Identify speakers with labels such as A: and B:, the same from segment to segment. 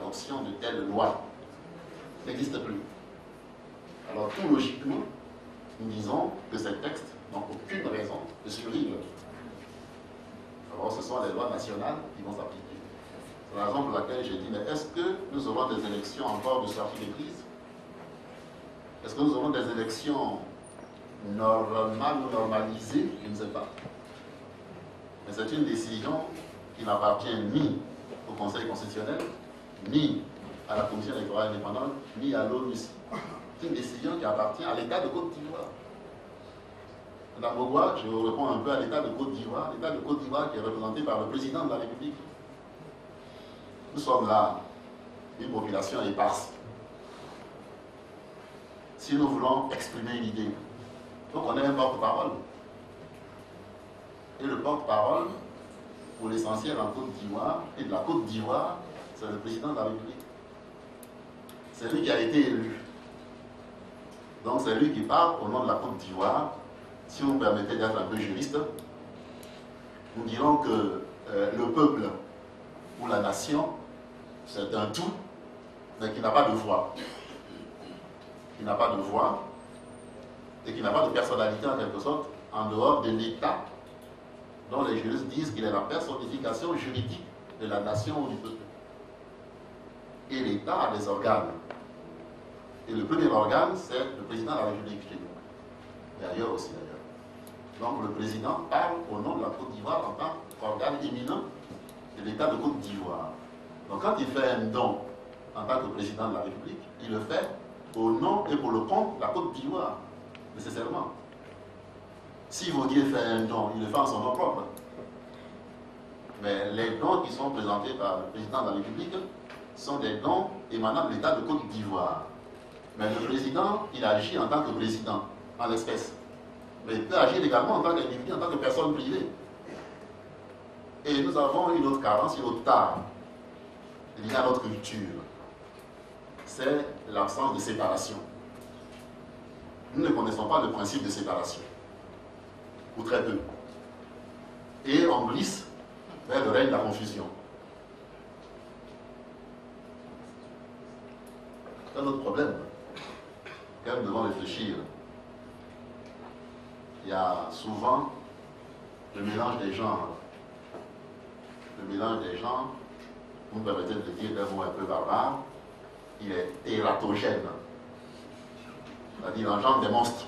A: l'adoption de telle loi n'existe plus. Alors tout logiquement, nous disons que ces textes n'ont aucune raison de survivre. Alors ce sont les lois nationales qui vont s'appliquer. C'est la raison pour laquelle j'ai dit, mais est-ce que nous aurons des élections encore de sortie de crise? Est-ce que nous aurons des élections normales ou normalisées? Je ne sais pas. Mais c'est une décision qui n'appartient ni au Conseil constitutionnel, ni à la Commission électorale indépendante, ni à l'ONU. C'est une décision qui appartient à l'État de Côte d'Ivoire. D'abord, je vous réponds un peu à l'État de Côte d'Ivoire. L'État de Côte d'Ivoire qui est représenté par le président de la République. Nous sommes là, une population éparse. Si nous voulons exprimer une idée, il faut qu'on ait un porte-parole. Et le porte-parole, pour l'essentiel en Côte d'Ivoire, et de la Côte d'Ivoire, c'est le président de la République. C'est lui qui a été élu. Donc c'est lui qui parle au nom de la Côte d'Ivoire. Si vous me permettez d'être un peu juriste, nous dirons que le peuple ou la nation, c'est un tout, mais qui n'a pas de voix. Qui n'a pas de voix et qui n'a pas de personnalité en quelque sorte, en dehors de l'État, dont les juristes disent qu'il est la personnification juridique de la nation ou du peuple. Et l'État a des organes. Et le premier organe, c'est le président de la République chez nous. Et ailleurs aussi, d'ailleurs. Donc le président parle au nom de la Côte d'Ivoire en tant qu'organe éminent de l'État de Côte d'Ivoire. Donc quand il fait un don en tant que président de la République, il le fait au nom et pour le compte de la Côte d'Ivoire, nécessairement. Si Vaudier fait un don, il le fait en son nom propre. Mais les dons qui sont présentés par le président de la République sont des dons émanant de l'État de Côte d'Ivoire. Mais le président, il agit en tant que président, en l'espèce. Mais il peut agir également en tant qu'individu, en tant que personne privée. Et nous avons une autre carence, une autre tare liée à notre culture. C'est l'absence de séparation. Nous ne connaissons pas le principe de séparation, ou très peu. Et on glisse vers le règne de la confusion. C'est un autre problème auquel nous devons réfléchir. Il y a souvent le mélange des genres. Le mélange des genres, vous me permettez de dire d'un mot un peu barbare, il est tératogène. C'est-à-dire il engendre des monstres.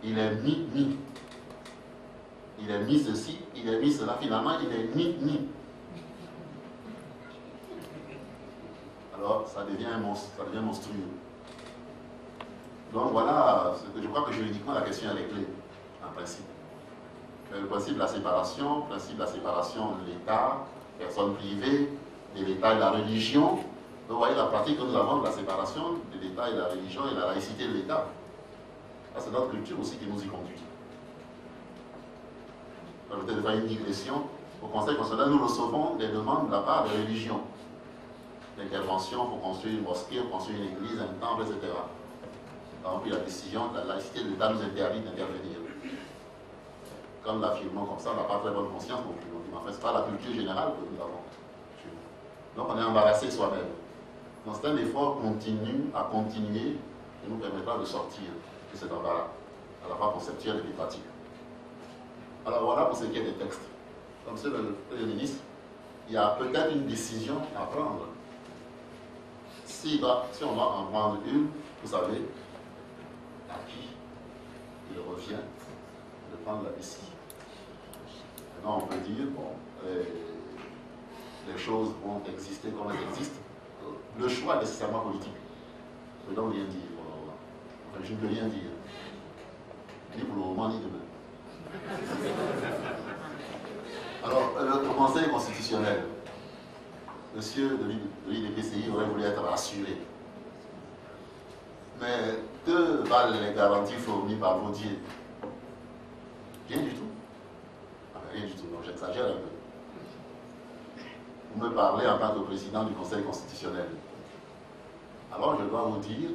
A: Il est mi-mi. Il est mi ceci, il est mi cela. Finalement, il est mi-mi. Alors, ça devient un monstre, ça devient monstrueux. Donc voilà, je crois que juridiquement, la question est réglée, en principe. Mais le principe de la séparation, de l'État, personne privée, de l'État et de la religion. Vous voyez la pratique que nous avons de la séparation de l'État et de la religion et de la laïcité de l'État. C'est notre culture aussi qui nous y conduit. Permettez de faire une digression. Au Conseil constitutionnel, nous recevons des demandes de la part des religions. L'intervention pour construire une mosquée, pour construire une église, un temple, etc. Nous avons pris la décision que la laïcité de l'État nous interdit d'intervenir. Comme l'affirmons comme ça, on n'a pas très bonne conscience non plus. En fait, ce n'est pas la culture générale que nous avons. Donc on est embarrassé soi-même. Donc c'est un effort continu à continuer qui nous permettra de sortir de cet embarras, à la fois conceptuel et pratique. Alors voilà pour ce qui est des textes. Comme c'est le ministre, il y a peut-être une décision à prendre. Si on doit en prendre une, vous savez, à qui il revient de prendre la décision. Maintenant, on peut dire, bon, les choses vont exister comme elles existent. Le choix est nécessairement politique. Je ne peux donc rien dire. Enfin, je ne peux rien dire. Ni pour le moment, ni demain. Alors, le Conseil constitutionnel, monsieur de l'IDPCI aurait voulu être rassuré. Mais que valent les garanties fournies par Vaudier? Rien du tout. Rien du tout, donc j'exagère un peu. Vous me parlez en tant que président du Conseil constitutionnel. Alors je dois vous dire,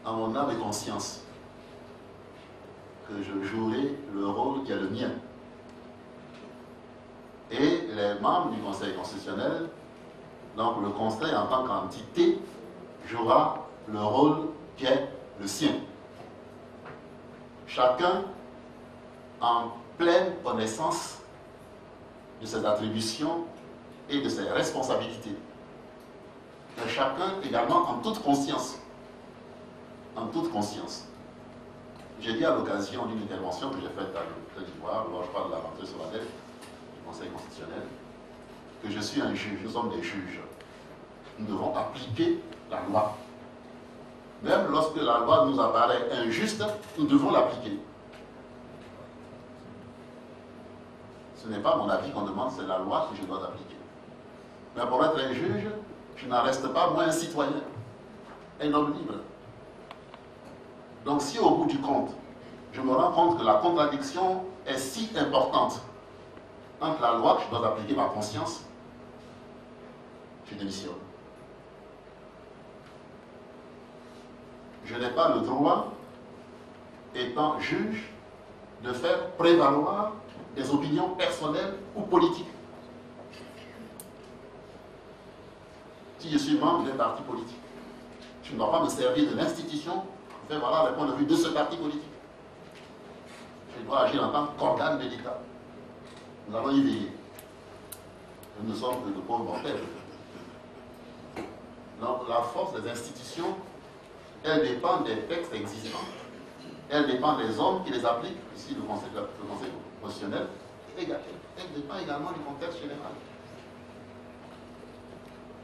A: en mon âme et conscience, que je jouerai le rôle qui est le mien. Et les membres du Conseil constitutionnel, donc le Conseil en tant qu'entité, jouera le rôle qui est le sien. Chacun en pleine connaissance de ses attributions et de ses responsabilités. Mais chacun également en toute conscience. En toute conscience. J'ai dit à l'occasion d'une intervention que j'ai faite à Côte d'Ivoire, lors je crois de la rentrée solennelle du Conseil constitutionnel, que je suis un juge, nous sommes des juges. Nous devons appliquer la loi. Même lorsque la loi nous apparaît injuste, nous devons l'appliquer. Ce n'est pas mon avis qu'on demande, c'est la loi que je dois appliquer. Mais pour être un juge, je n'en reste pas moins un citoyen, un homme libre. Donc si au bout du compte, je me rends compte que la contradiction est si importante entre la loi que je dois appliquer ma conscience, je démissionne. Je n'ai pas le droit, étant juge, de faire prévaloir des opinions personnelles ou politiques. Si je suis membre d'un parti politique, je ne dois pas me servir de l'institution pour faire valoir le point de vue de ce parti politique. Je dois agir en tant qu'organe de l'État. Nous allons y veiller. Nous ne sommes que de pauvres mortels. Donc la force des institutions, elle dépend des textes existants, elle dépend des hommes qui les appliquent, ici le Conseil constitutionnel, et elle dépend également du contexte général.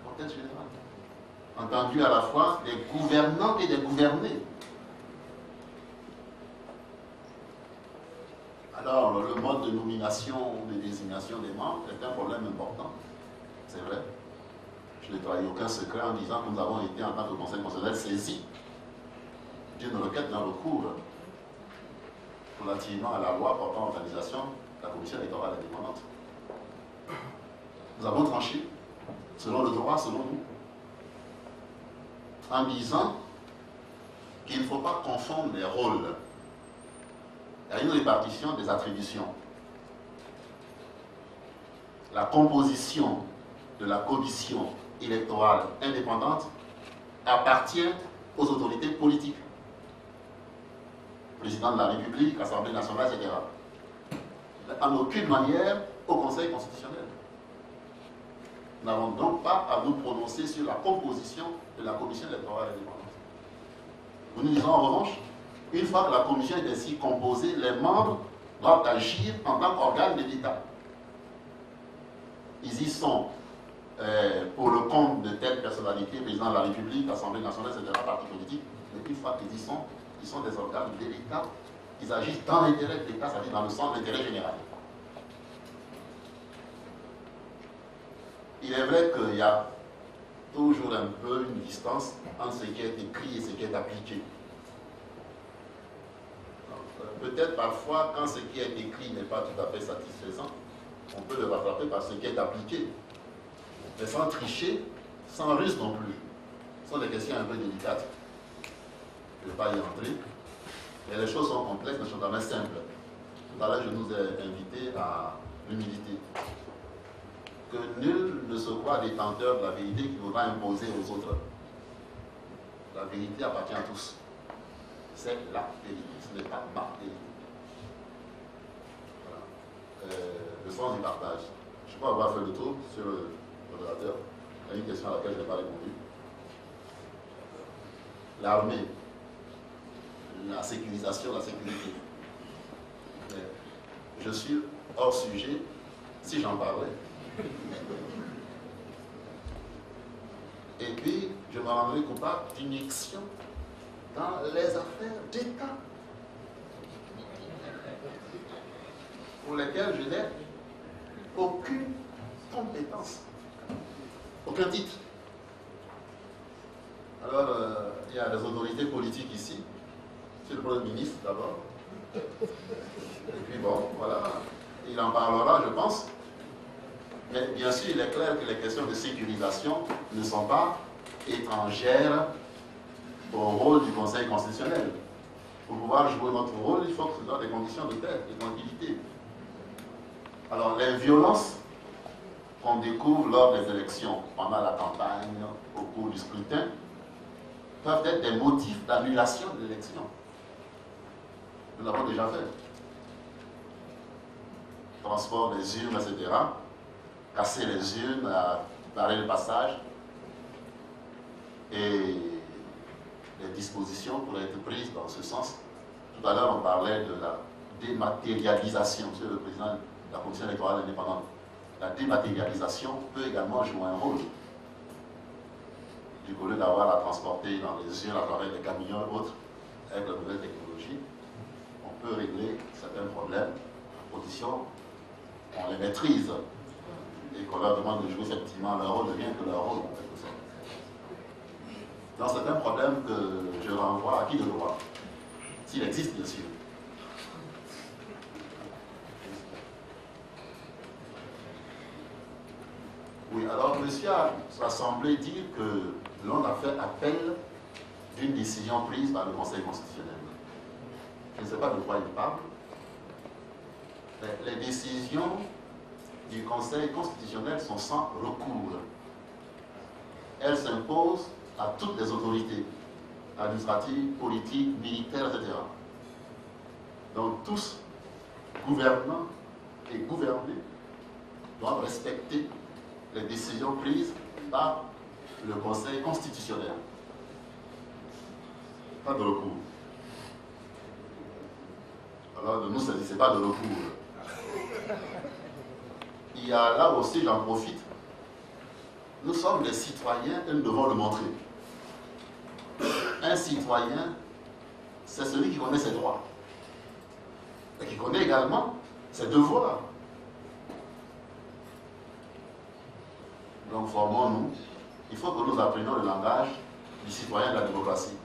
A: Contexte général. Entendu à la fois des gouvernants et des gouvernés. Alors, le mode de nomination ou de désignation des membres est un problème important, c'est vrai. Je n'ai trahi aucun secret en disant que nous avons été, en tant que Conseil constitutionnel, saisis d'une requête d'un recours relativement à la loi portant organisation de la commission électorale indépendante. Nous avons tranché, selon le droit, selon nous, en disant qu'il ne faut pas confondre les rôles. Il y a une répartition des attributions. La composition de la commission électorale indépendante appartient aux autorités politiques. Président de la République, Assemblée nationale, etc. En aucune manière au Conseil constitutionnel. Nous n'avons donc pas à nous prononcer sur la composition de la commission électorale indépendante. Nous nous disons en revanche, une fois que la commission est ainsi composée, les membres doivent agir en tant qu'organe de l'État. Ils y sont pour le compte de telle personnalité, président de la République, Assemblée nationale, etc., parti politique, mais une fois qu'ils y sont, ils sont des organes de l'État, ils agissent dans l'intérêt de l'État, c'est-à-dire dans le sens de l'intérêt général. Il est vrai qu'il y a toujours un peu une distance entre ce qui est écrit et ce qui est appliqué. Peut-être parfois, quand ce qui est écrit n'est pas tout à fait satisfaisant, on peut le rattraper par ce qui est appliqué. Mais sans tricher, sans ruse non plus. Ce sont des questions un peu délicates. Je ne vais pas y entrer. Mais les choses sont complexes, mais sont quand même simples. Tout à l'heure, je nous ai invités à l'humilité. Que nul ne se croit détenteur de la vérité qui voudra imposer aux autres. La vérité appartient à tous. C'est la vérité, ce n'est pas ma vérité. Voilà. Le sens du partage. Je crois avoir fait le tour sur le modérateur. Il y a une question à laquelle je n'ai pas répondu. L'armée, la sécurisation, la sécurité. Je suis hors sujet si j'en parlais. Et puis, je me rendrai coupable d'injection dans les affaires d'État pour lesquelles je n'ai aucune compétence, aucun titre. Alors, il y a des autorités politiques ici, c'est le Premier ministre d'abord, et puis bon, voilà, il en parlera, je pense. Mais bien sûr, il est clair que les questions de sécurisation ne sont pas étrangères au rôle du Conseil constitutionnel. Pour pouvoir jouer notre rôle, il faut que ce soit des conditions de paix, de tranquillité. Alors, les violences découvre lors des élections, pendant la campagne, au cours du scrutin, peuvent être des motifs d'annulation de l'élection. Nous l'avons déjà fait. Transport des urnes, etc. Casser les urnes, barrer le passage. Et les dispositions pourraient être prises dans ce sens. Tout à l'heure, on parlait de la dématérialisation, Monsieur le Président de la Commission électorale indépendante. La dématérialisation peut également jouer un rôle. Du coup, au lieu d'avoir à transporter dans les urnes à travers des camions et autres, avec la nouvelle technologie, on peut régler certains problèmes, à condition qu'on les maîtrise et qu'on leur demande de jouer effectivement leur rôle, devient que leur rôle en quelque sorte. Donc c'est un problème que je renvoie à qui de droit, s'il existe bien sûr. Oui, alors monsieur a semblé dire que l'on a fait appel d'une décision prise par le Conseil constitutionnel. Je ne sais pas de quoi il parle. Les décisions du Conseil constitutionnel sont sans recours. Elles s'imposent à toutes les autorités administratives, politiques, militaires, etc. Donc tous, gouvernants et gouvernés, doivent respecter les décisions prises par le Conseil constitutionnel. Pas de recours. Alors ne nous saisissez pas de recours. Il y a là aussi, j'en profite, nous sommes des citoyens et nous devons le montrer. Un citoyen, c'est celui qui connaît ses droits et qui connaît également ses devoirs. Donc formons-nous. Il faut que nous apprenions le langage du citoyen de la démocratie.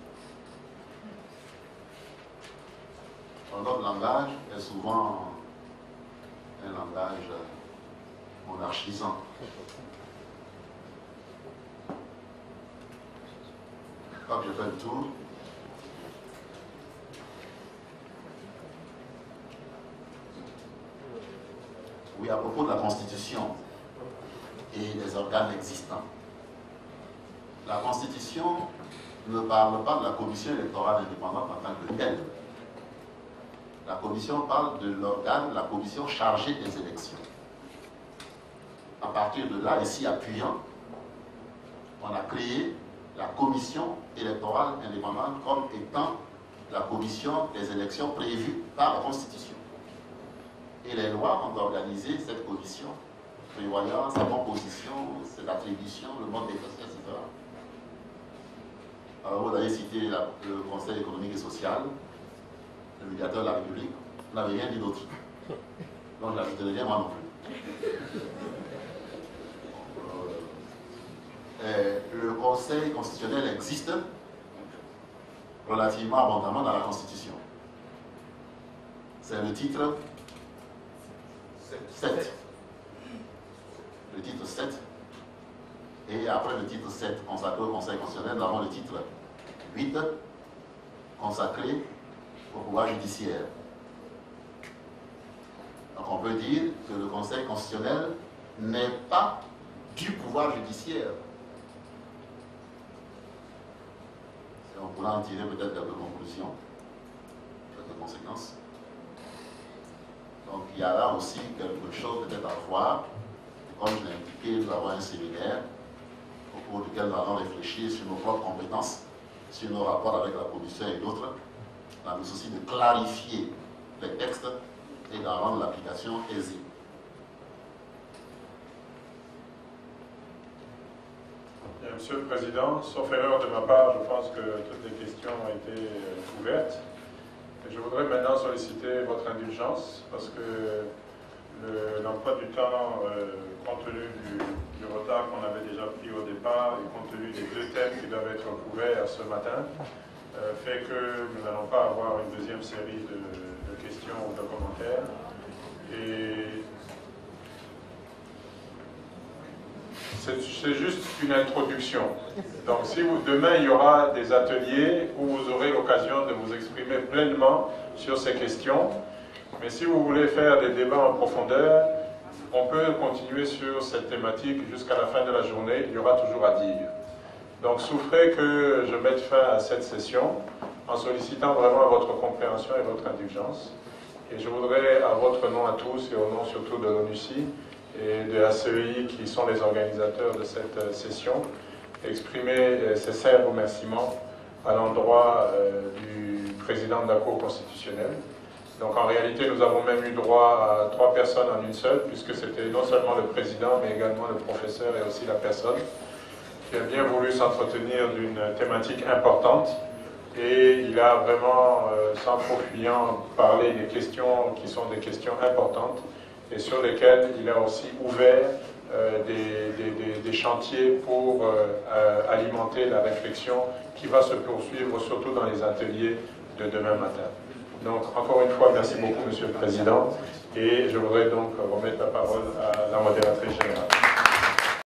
A: Notre langage est souvent un langage monarchisant. Quand je fais le tour, oui, à propos de la Constitution et des organes existants. La Constitution ne parle pas de la Commission électorale indépendante en tant que telle. La Commission parle de l'organe, la Commission chargée des élections. À partir de là, ici appuyant, on a créé la Commission électorale indépendante comme étant la commission des élections prévues par la Constitution. Et les lois ont organisé cette commission, prévoyant sa composition, ses attributions, le mode d'exercice, etc. Alors vous avez cité le Conseil économique et social, le médiateur de la République, vous n'avez rien dit d'autre. Donc je n'ajouterai rien moi non plus. Le Conseil constitutionnel existe relativement abondamment dans la Constitution. C'est le titre 7. Le titre 7. Et après le titre 7 consacré au Conseil constitutionnel, nous avons le titre 8 consacré au pouvoir judiciaire. Donc on peut dire que le Conseil constitutionnel n'est pas du pouvoir judiciaire. Et on pourra en tirer peut-être quelques conclusions, quelques conséquences. Donc il y a là aussi quelque chose peut-être à voir. Comme je l'ai indiqué, nous avons un séminaire au cours duquel nous allons réfléchir sur nos propres compétences, sur nos rapports avec la Commission et d'autres, dans le souci de clarifier les textes et d'en rendre l'application aisée.
B: Bien, Monsieur le Président, sauf erreur de ma part, je pense que toutes les questions ont été ouvertes. Et je voudrais maintenant solliciter votre indulgence parce que l'emploi du temps, compte tenu du retard qu'on avait déjà pris au départ et compte tenu des deux thèmes qui doivent être couverts ce matin, fait que nous n'allons pas avoir une deuxième série de questions ou de commentaires. Et c'est juste une introduction. Donc si demain il y aura des ateliers où vous aurez l'occasion de vous exprimer pleinement sur ces questions, mais si vous voulez faire des débats en profondeur, on peut continuer sur cette thématique jusqu'à la fin de la journée, il y aura toujours à dire. Donc souffrez que je mette fin à cette session en sollicitant vraiment votre compréhension et votre indulgence. Et je voudrais, à votre nom à tous et au nom surtout de l'ONUCI et de la CEI qui sont les organisateurs de cette session, exprimer ces sincères remerciements à l'endroit du président de la Cour constitutionnelle. Donc en réalité, nous avons même eu droit à 3 personnes en une seule, puisque c'était non seulement le président, mais également le professeur et aussi la personne qui a bien voulu s'entretenir d'une thématique importante. Et il a vraiment, sans trop fuyant, parlé des questions qui sont des questions importantes et sur lesquelles il a aussi ouvert des chantiers pour alimenter la réflexion qui va se poursuivre surtout dans les ateliers de demain matin. Donc, encore une fois, merci beaucoup, Monsieur le Président, et je voudrais donc remettre la parole à la modératrice générale.